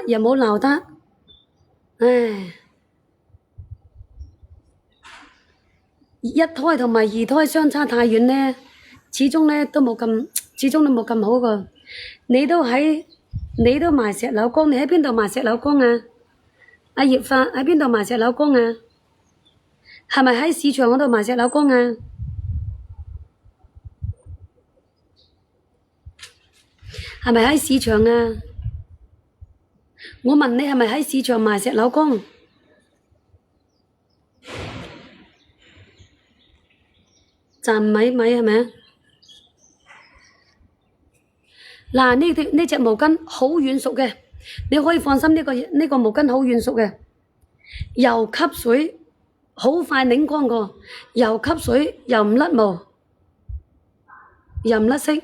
又冇鬧得，唉，一胎同埋二胎相差太遠呢，始終都冇咁好個。你都賣石榴光，你喺邊度賣石榴光啊？阿葉發喺邊度賣石榴光啊？係咪喺市場嗰度賣石榴光啊？係咪喺市場啊？我問你係咪喺市場賣石榴光？站米係咪啊？嗱，呢隻毛巾好軟熟嘅，你可以放心，呢個毛巾好軟熟嘅，又吸水，好快擰乾個，又吸水又唔甩毛，又唔甩色，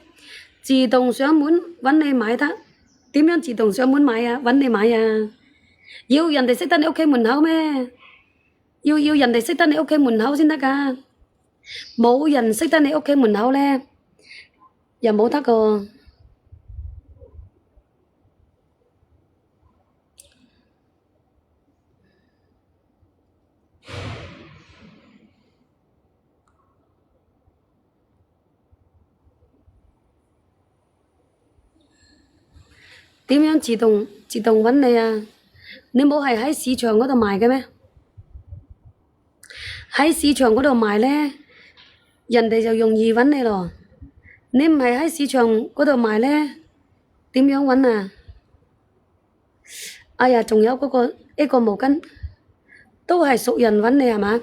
自動上門揾你買得。點樣自動上門買啊？揾你買啊？要人哋識得你屋企門口咩？要人哋識得你屋企門口先得㗎，冇人識得你屋企門口呢，又冇得個。點樣自動揾你啊？你冇係喺市場嗰度賣嘅咩？喺市場嗰度賣呢，人哋就容易揾你咯。你唔係喺市場嗰度賣呢，點樣揾啊？哎呀，仲有呢個毛巾，都係熟人揾你係嘛？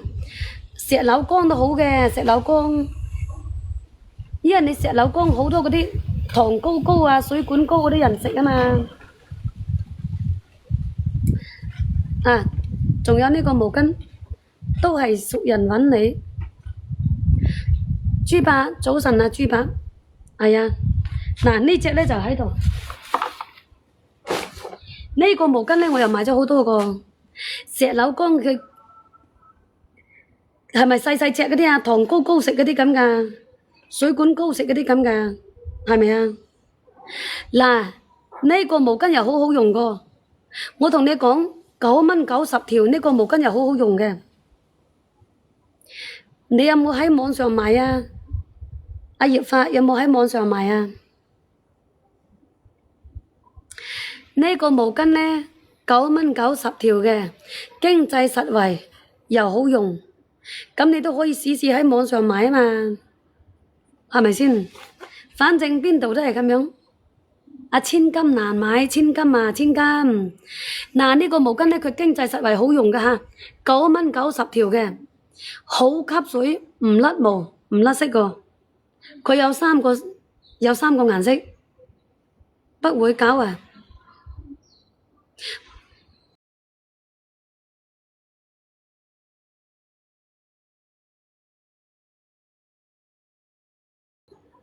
石榴光都好嘅，石榴光，因為你石榴光好多嗰啲糖糕糕啊、水管糕嗰啲人食啊嘛。啊，仲有呢個毛巾，都係熟人揾你。豬伯，早晨啊，豬伯，係啊，嗱呢隻呢就喺度。呢個毛巾呢，我又買咗好多個。石榴光佢係咪細細隻嗰啲啊？糖糕糕食嗰啲咁噶，水管糕食嗰啲咁噶，係咪啊？嗱，呢個毛巾又好好用個，我同你講，9蚊90條呢個毛巾又好好用嘅。你有冇喺網上買啊？阿葉發有冇喺網上買啊？呢個毛巾呢，9蚊90條嘅，經濟實惠又好用，咁你都可以試試喺網上買啊嘛，係咪先？反正邊度都係咁樣。啊，千金難買，千金啊，千金。嗱，呢個毛巾呢，佢經濟實惠好用噶吓，9蚊90條嘅，好吸水，唔甩毛，唔甩色個。佢有三個顏色，不會搞啊！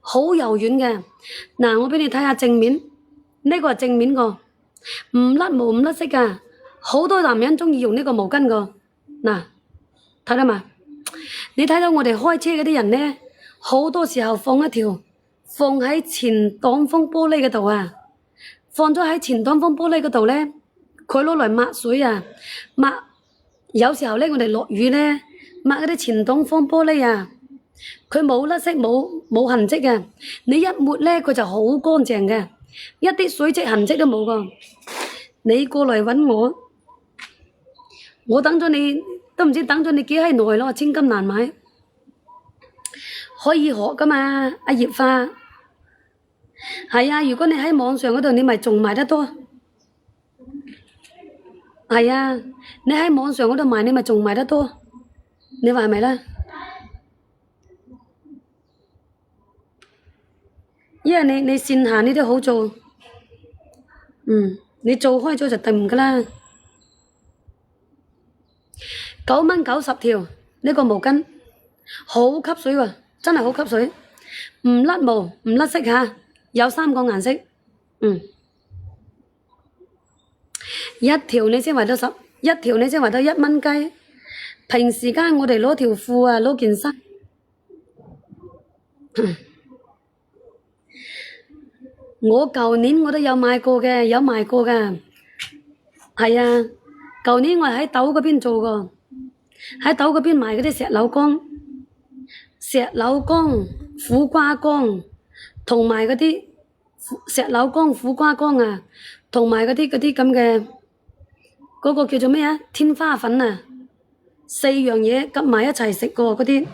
好柔軟嘅。嗱，我畀你睇下正面，呢個係正面個，唔甩毛唔甩色噶，好多男人鍾意用呢個毛巾個。嗱，睇到嘛？你睇到我哋開車嗰啲人呢，好多時候放一條放喺前擋風玻璃嗰度啊，放咗喺前擋風玻璃嗰度呢，佢攞嚟抹水啊，抹。有時候呢，我哋落雨呢，抹嗰啲前擋風玻璃啊，佢冇甩色冇痕跡嘅，你一抹呢，佢就好乾淨嘅，一啲水跡痕跡都冇個。你過嚟揾我，我等咗你都唔知等咗你幾閪耐咯，千金難買，可以學噶嘛，阿葉花。係啊，如果你喺網上嗰度，你咪仲賣得多。係啊，你喺網上嗰度賣，你咪仲賣得多。你話係咪咧？因為你線下呢啲好做，你做開咗就定噶啦。9蚊90條呢個毛巾，好吸水喎，真係好吸水，唔甩毛唔甩色吓，有3個顏色，一條你先圍到1蚊雞。平時間我哋攞條褲啊，攞件衫，我舊年我都有買過嘅，有賣過噶。係啊，舊年我係喺豆嗰邊做過，喺豆嗰邊賣嗰啲石榴乾、苦瓜乾，同埋嗰啲石榴乾、苦瓜乾啊，同埋嗰啲咁嘅嗰個叫做咩啊？天花粉啊，4樣嘢夾埋一齊食過嗰啲。